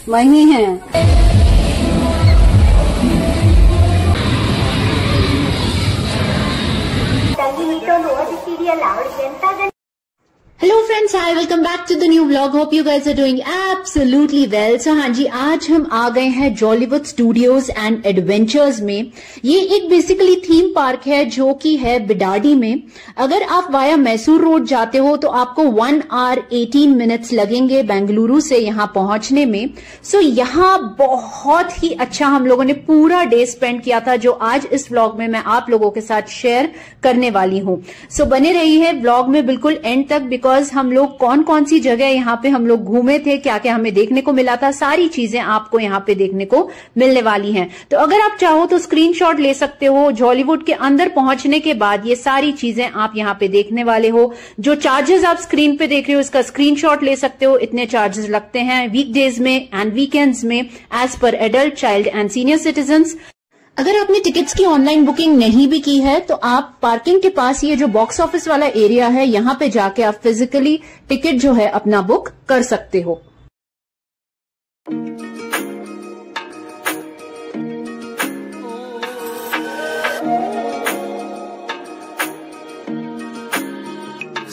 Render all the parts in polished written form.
वही है। Hello friends, hi, welcome back to the new vlog. Hope you guys are doing absolutely well. So हाँ जी, आज हम आ गए हैं जॉलीवुड स्टूडियोज एंड एडवेंचर्स में। ये एक बेसिकली थीम पार्क है जो कि है बिडाडी में। अगर आप वाया मैसूर रोड जाते हो तो आपको 1 hour 18 minutes लगेंगे बेंगलुरु से यहाँ पहुंचने में। सो यहाँ बहुत ही अच्छा हम लोगों ने पूरा डे स्पेंड किया था, जो आज इस व्लॉग में मैं आप लोगों के साथ शेयर करने वाली हूँ। सो बने रहिए व्लॉग में बिल्कुल एंड तक, बिकॉज हम लोग कौन कौन सी जगह यहाँ पे हम लोग घूमे थे, क्या क्या हमें देखने को मिला था, सारी चीजें आपको यहाँ पे देखने को मिलने वाली हैं। तो अगर आप चाहो तो स्क्रीनशॉट ले सकते हो। जॉलीवुड के अंदर पहुंचने के बाद ये सारी चीजें आप यहाँ पे देखने वाले हो। जो चार्जेस आप स्क्रीन पे देख रहे हो, इसका स्क्रीनशॉट ले सकते हो। इतने चार्जेस लगते हैं वीकडेज में एंड वीकेंड्स में, as per adult, child and senior citizens. अगर आपने टिकट्स की ऑनलाइन बुकिंग नहीं भी की है तो आप पार्किंग के पास ये जो बॉक्स ऑफिस वाला एरिया है, यहाँ पे जाके आप फिजिकली टिकट जो है अपना बुक कर सकते हो।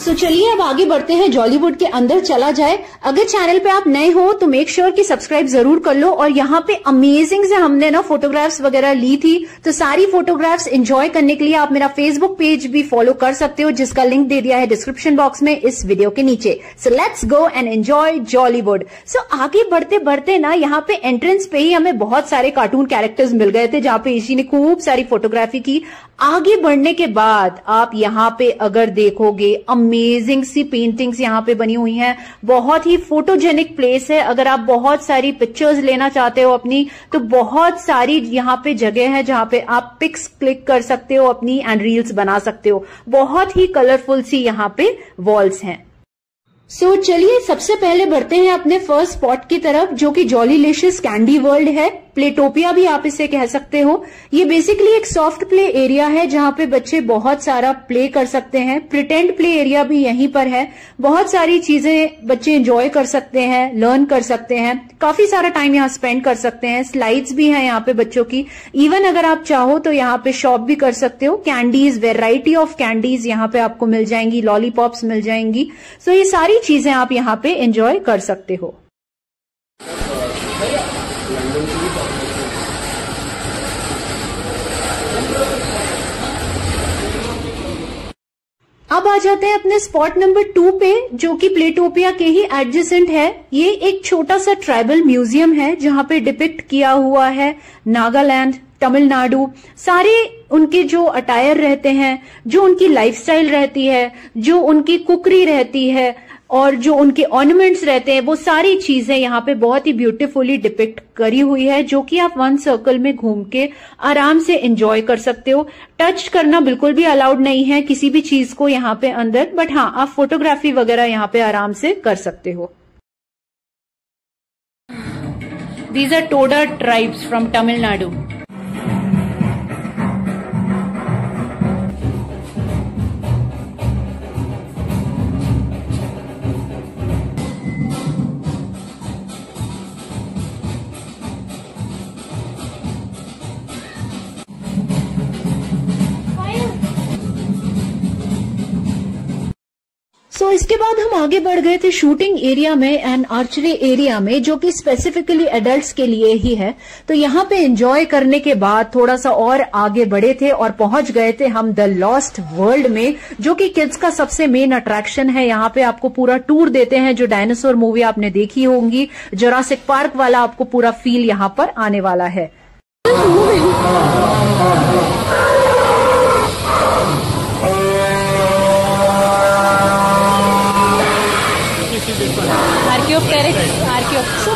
तो चलिए अब आगे बढ़ते हैं, जॉलीवुड के अंदर चला जाए। अगर चैनल पे आप नए हो तो मेक श्योर कि सब्सक्राइब जरूर कर लो। और यहाँ पे अमेजिंग से हमने ना फोटोग्राफ्स वगैरह ली थी, तो सारी फोटोग्राफ्स एंजॉय करने के लिए आप मेरा फेसबुक पेज भी फॉलो कर सकते हो, जिसका लिंक दे दिया है डिस्क्रिप्शन बॉक्स में इस वीडियो के नीचे। So let's go and enjoy Jollywood. So आगे बढ़ते बढ़ते ना यहाँ पे एंट्रेंस पे ही हमें बहुत सारे कार्टून कैरेक्टर्स मिल गए थे, जहाँ पे इसी ने खूब सारी फोटोग्राफी की। आगे बढ़ने के बाद आप यहाँ पे अगर देखोगे, अमेजिंग सी पेंटिंग्स यहाँ पे बनी हुई हैं। बहुत ही फोटोजेनिक प्लेस है। अगर आप बहुत सारी पिक्चर्स लेना चाहते हो अपनी, तो बहुत सारी यहाँ पे जगह है जहाँ पे आप पिक्स क्लिक कर सकते हो अपनी एंड रील्स बना सकते हो। बहुत ही कलरफुल सी यहाँ पे वॉल्स हैं। सो चलिए सबसे पहले बढ़ते हैं अपने फर्स्ट स्पॉट की तरफ, जो कि जॉलीलिशियस कैंडी वर्ल्ड है। प्लेटोपिया भी आप इसे कह सकते हो। ये बेसिकली एक सॉफ्ट प्ले एरिया है जहाँ पे बच्चे बहुत सारा प्ले कर सकते हैं। प्रिटेंड प्ले एरिया भी यहीं पर है। बहुत सारी चीजें बच्चे एंजॉय कर सकते हैं, लर्न कर सकते हैं, काफी सारा टाइम यहाँ स्पेंड कर सकते हैं। स्लाइड्स भी हैं यहाँ पे बच्चों की। इवन अगर आप चाहो तो यहाँ पे शॉप भी कर सकते हो। कैंडीज, वेराइटी ऑफ कैंडीज यहाँ पे आपको मिल जाएंगी, लॉलीपॉप्स मिल जाएंगी। सो ये सारी चीजें आप यहाँ पे एंजॉय कर सकते हो। अब आ जाते हैं अपने स्पॉट नंबर 2 पे, जो कि प्लेटोपिया के ही एडजेसेंट है। ये एक छोटा सा ट्राइबल म्यूजियम है जहां पे डिपिक्ट किया हुआ है नागालैंड, तमिलनाडु, सारे उनके जो अटायर रहते हैं, जो उनकी लाइफस्टाइल रहती है, जो उनकी कुकरी रहती है और जो उनके ऑर्नामेंट्स रहते हैं, वो सारी चीजें यहाँ पे बहुत ही ब्यूटीफुली डिपिक्ट करी हुई है, जो कि आप वन सर्कल में घूम के आराम से एंजॉय कर सकते हो। टच करना बिल्कुल भी अलाउड नहीं है किसी भी चीज को यहाँ पे अंदर, बट हाँ आप फोटोग्राफी वगैरह यहाँ पे आराम से कर सकते हो। These are Toda tribes from Tamil Nadu. सो इसके बाद हम आगे बढ़ गए थे शूटिंग एरिया में एंड आर्चरी एरिया में, जो कि स्पेसिफिकली एडल्ट्स के लिए ही है। तो यहाँ पे एंजॉय करने के बाद थोड़ा सा और आगे बढ़े थे और पहुंच गए थे हम द लॉस्ट वर्ल्ड में, जो कि किड्स का सबसे मेन अट्रैक्शन है। यहाँ पे आपको पूरा टूर देते हैं। जो डायनासोर मूवी आपने देखी होंगी, जुरासिक पार्क वाला, आपको पूरा फील यहाँ पर आने वाला है।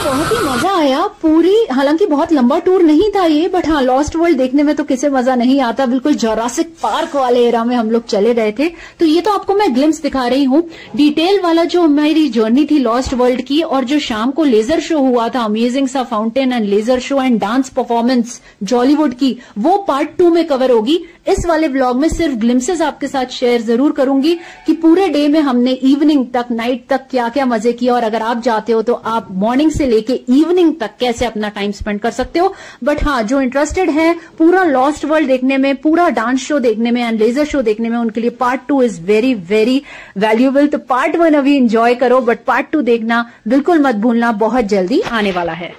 बहुत ही मजा आया पूरी, हालांकि बहुत लंबा टूर नहीं था ये, बट हाँ लॉस्ट वर्ल्ड देखने में तो किसे मजा नहीं आता। बिल्कुल जुरासिक पार्क वाले एरा में हम लोग चले गए थे। तो ये तो आपको मैं ग्लिम्स दिखा रही हूँ। डिटेल वाला जो हमारी जर्नी थी लॉस्ट वर्ल्ड की, और जो शाम को लेजर शो हुआ था, अमेजिंग सा fountain and laser show and dance performance Jollywood की, वो पार्ट 2 में कवर होगी। इस वाले व्लॉग में सिर्फ ग्लिम्सेस आपके साथ शेयर जरूर करूंगी कि पूरे डे में हमने इवनिंग तक, नाइट तक क्या क्या मजे किया, और अगर आप जाते हो तो आप मॉर्निंग से लेके इवनिंग तक कैसे अपना टाइम स्पेंड कर सकते हो। बट हाँ, जो इंटरेस्टेड है पूरा लॉस्ट वर्ल्ड देखने में, पूरा डांस शो देखने में एंड लेजर शो देखने में, उनके लिए part 2 is very very valuable. तो पार्ट 1 अभी एंजॉय करो, बट पार्ट 2 देखना बिल्कुल मत भूलना, बहुत जल्दी आने वाला है।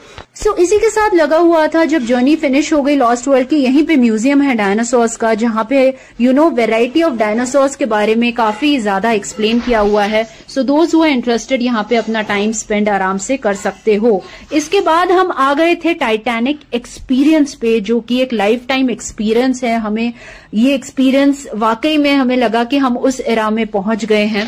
इसी के साथ लगा हुआ था जब जर्नी फिनिश हो गई लॉस्ट वर्ल्ड की, यहीं पे म्यूजियम है डायनासोर्स का, जहां पे वैरायटी ऑफ डायनासोर्स के बारे में काफी ज्यादा एक्सप्लेन किया हुआ है। So those who are interested यहाँ पे अपना टाइम स्पेंड आराम से कर सकते हो। इसके बाद हम आ गए थे टाइटैनिक एक्सपीरियंस पे, जो कि एक लाइफ टाइम एक्सपीरियंस है। हमें ये एक्सपीरियंस वाकई में हमें लगा कि हम उस एरा में पहुंच गए हैं।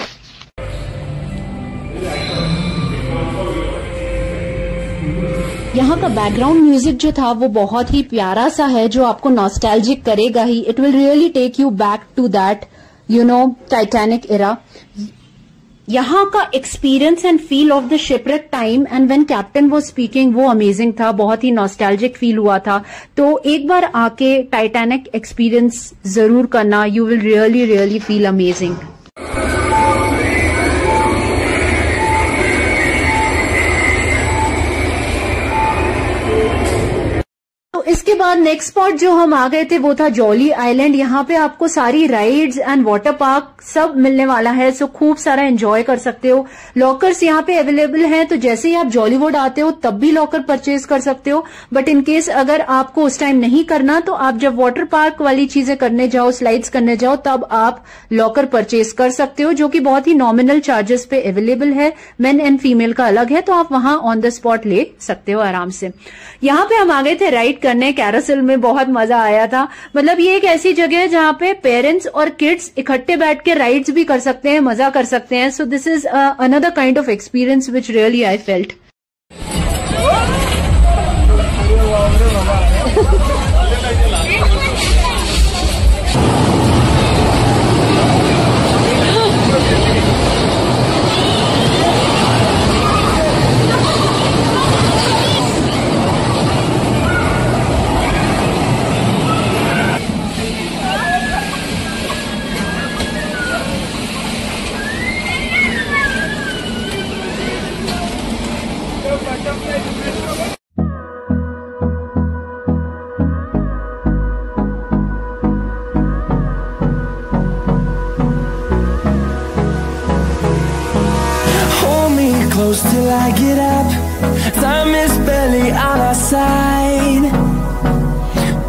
यहाँ का बैकग्राउंड म्यूजिक जो था वो बहुत ही प्यारा सा है, जो आपको नॉस्टैल्जिक करेगा ही। It will really take you back to that Titanic era. यहाँ का experience and feel of the shipwreck time and when captain was speaking, वो अमेजिंग था, बहुत ही नॉस्टैल्जिक फील हुआ था। तो एक बार आके टाइटैनिक एक्सपीरियंस जरूर करना, you will really really feel amazing. इसके बाद नेक्स्ट स्पॉट जो हम आ गए थे वो था जॉली आइलैंड। यहाँ पे आपको सारी राइड्स एंड वाटर पार्क सब मिलने वाला है, सो खूब सारा एंजॉय कर सकते हो। लॉकर्स यहाँ पे अवेलेबल हैं, तो जैसे ही आप जॉलीवुड आते हो तब भी लॉकर परचेज कर सकते हो। बट इन केस अगर आपको उस टाइम नहीं करना, तो आप जब वाटर पार्क वाली चीजें करने जाओ, स्लाइड्स करने जाओ, तब आप लॉकर परचेज कर सकते हो, जो कि बहुत ही नॉमिनल चार्जेस पे अवेलेबल है। मेन एंड फीमेल का अलग है, तो आप वहां ऑन द स्पॉट ले सकते हो आराम से। यहाँ पे हम आ गए थे राइड करने कैरोसेल में, बहुत मजा आया था। मतलब ये एक ऐसी जगह है जहां पे पेरेंट्स और किड्स इकट्ठे बैठ के राइड्स भी कर सकते हैं, मजा कर सकते हैं। So this is another kind of experience which really I felt. Close till I get up, time is barely on our side.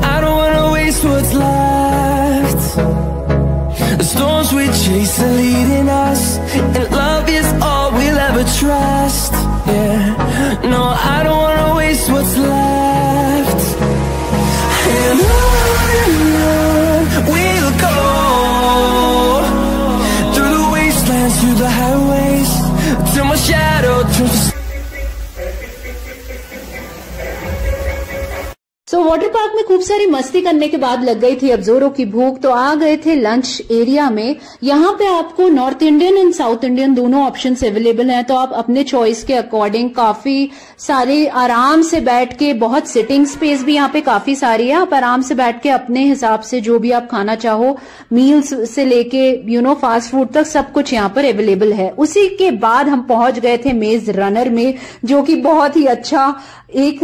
I don't wanna waste what's left. The storms we chase are leading us, and love is all we'll ever trust. Yeah, no, I don't wanna waste what's left. And on we'll go, through the wastelands, through the highways, till my shadow turns to... water park में खूब सारी मस्ती करने के बाद लग गई थी अब जोरों की भूख, तो आ गए थे लंच एरिया में। यहाँ पे आपको north Indian and south Indian दोनों ऑप्शंस अवेलेबल हैं, तो आप अपने चॉइस के अकॉर्डिंग काफी सारे आराम से बैठ के, बहुत सिटिंग स्पेस भी यहाँ पे काफी सारी है, आप आराम से बैठ के अपने हिसाब से जो भी आप खाना चाहो, मील्स से लेके फास्ट फूड तक सब कुछ यहाँ पर अवेलेबल है। उसी के बाद हम पहुंच गए थे मेज रनर में, जो कि बहुत ही अच्छा एक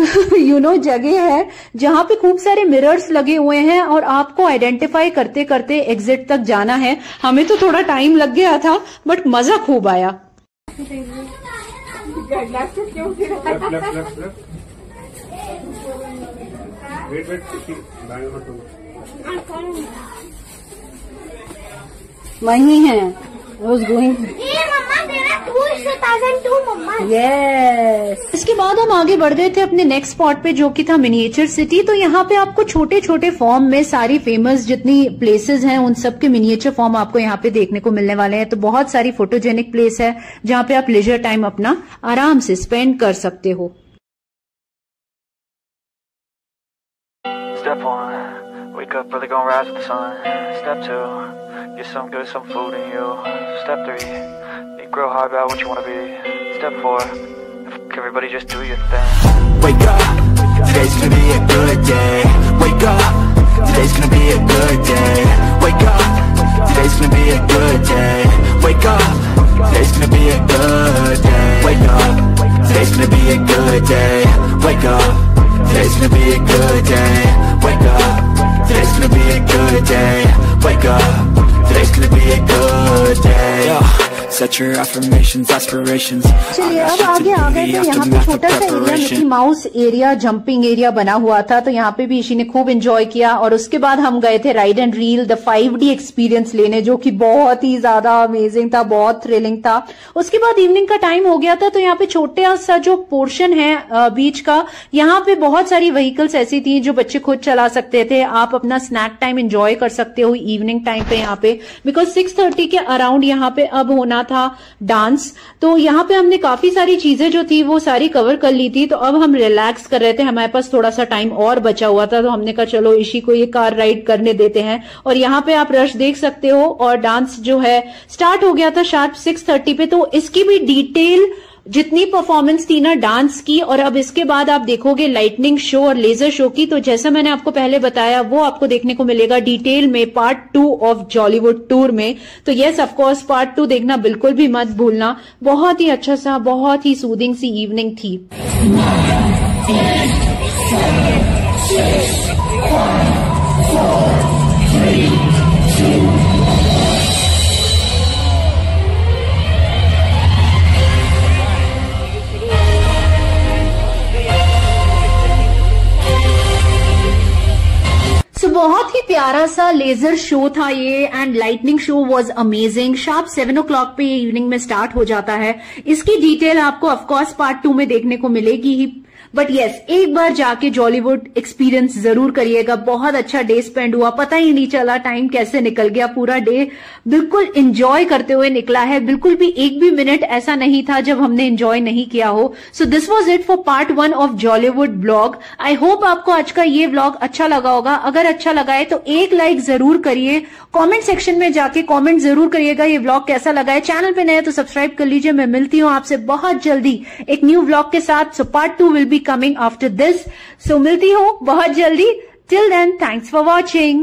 जगह है जहां पे खूब सारे मिरर्स लगे हुए हैं और आपको आइडेंटिफाई करते करते एग्जिट तक जाना है। हमें तो थोड़ा टाइम लग गया था, बट मजा खूब आया। वही है, Yes. इसके बाद हम आगे बढ़ गए थे अपने नेक्स्ट स्पॉट पे, जो कि था मिनिएचर सिटी। तो यहाँ पे आपको छोटे छोटे फॉर्म में सारी फेमस जितनी प्लेसेस हैं उन सब के मिनिएचर फॉर्म आपको यहाँ पे देखने को मिलने वाले हैं। तो बहुत सारी फोटोजेनिक प्लेस है जहाँ पे आप लेजर टाइम अपना आराम से स्पेंड कर सकते हो। Step 1, wake up early, gonna rise with the sun. Step 2, get some good, some food in you. Step 3, think real hard about what you wanna be. Step 4, everybody just do your thing. Wake up, today's gonna be a good day. Wake up, today's gonna be a good day. Wake up, today's gonna be a good day. Wake up. Today's gonna be a good day. Wake up. Today's gonna be a good day. Wake up. Today's gonna be a good day. Wake up. Today's gonna be a good day. Wake up. Today's gonna be a good day. Yo, set your affirmations, aspirations. चलिए अब आगे आ गए तो यहाँ पे छोटा सा area Mickey mouse area, jumping area बना हुआ था, तो यहाँ पे भी ईशी ने खूब एंजॉय किया। और उसके बाद हम गए थे ride and reel the 5D experience लेने, जो कि बहुत ही ज्यादा अमेजिंग था, बहुत थ्रिलिंग था। उसके बाद इवनिंग का टाइम हो गया था, तो यहाँ पे छोटा सा जो पोर्शन है बीच का, यहाँ पे बहुत सारी व्हीकल्स ऐसी थी जो बच्चे खुद चला सकते थे। आप अपना स्नैक टाइम एंजॉय कर सकते हो इवनिंग टाइम पे यहाँ पे, बिकॉज 6:30 के अराउंड यहाँ पे अब होना था डांस। तो यहाँ पे हमने काफी सारी चीजें जो थी वो सारी कवर कर ली थी, तो अब हम रिलैक्स कर रहे थे, हमारे पास थोड़ा सा टाइम और बचा हुआ था, तो हमने कहा चलो ईशी को ये कार राइड करने देते हैं। और यहाँ पे आप रश देख सकते हो, और डांस जो है स्टार्ट हो गया था शार्प 6:30 पे। तो इसकी भी डिटेल जितनी परफॉर्मेंस थी ना डांस की, और अब इसके बाद आप देखोगे लाइटनिंग शो और लेजर शो की, तो जैसा मैंने आपको पहले बताया वो आपको देखने को मिलेगा डिटेल में पार्ट 2 ऑफ जॉलीवुड टूर में। तो यस ऑफ कोर्स पार्ट 2 देखना बिल्कुल भी मत भूलना। बहुत ही अच्छा सा, बहुत ही सूदिंग सी इवनिंग थी। 8, 7, 6, 5, 4, 3, 2. बहुत ही प्यारा सा लेजर शो था ये, and lightning show was amazing. Sharp 7 o'clock पे ये इवनिंग में स्टार्ट हो जाता है। इसकी डिटेल आपको ऑफकोर्स पार्ट 2 में देखने को मिलेगी ही, बट यस एक बार जाके जॉलीवुड एक्सपीरियंस जरूर करिएगा। बहुत अच्छा डे स्पेंड हुआ, पता ही नहीं चला टाइम कैसे निकल गया। पूरा डे बिल्कुल एंजॉय करते हुए निकला है, बिल्कुल भी एक भी मिनट ऐसा नहीं था जब हमने एंजॉय नहीं किया हो। So this was it for part 1 of Jollywood blog. I hope आपको आज का ये ब्लॉग अच्छा लगा होगा। अगर अच्छा लगा है तो एक लाइक जरूर करिए, कमेंट सेक्शन में जाके कमेंट जरूर करिएगा ये ब्लॉग कैसा लगा है। चैनल पे नए तो सब्सक्राइब कर लीजिए। मैं मिलती हूँ आपसे बहुत जल्दी एक न्यू ब्लॉग के साथ। So part 2 will be coming after this. So मिलती हूँ बहुत जल्दी. Till then, thanks for watching.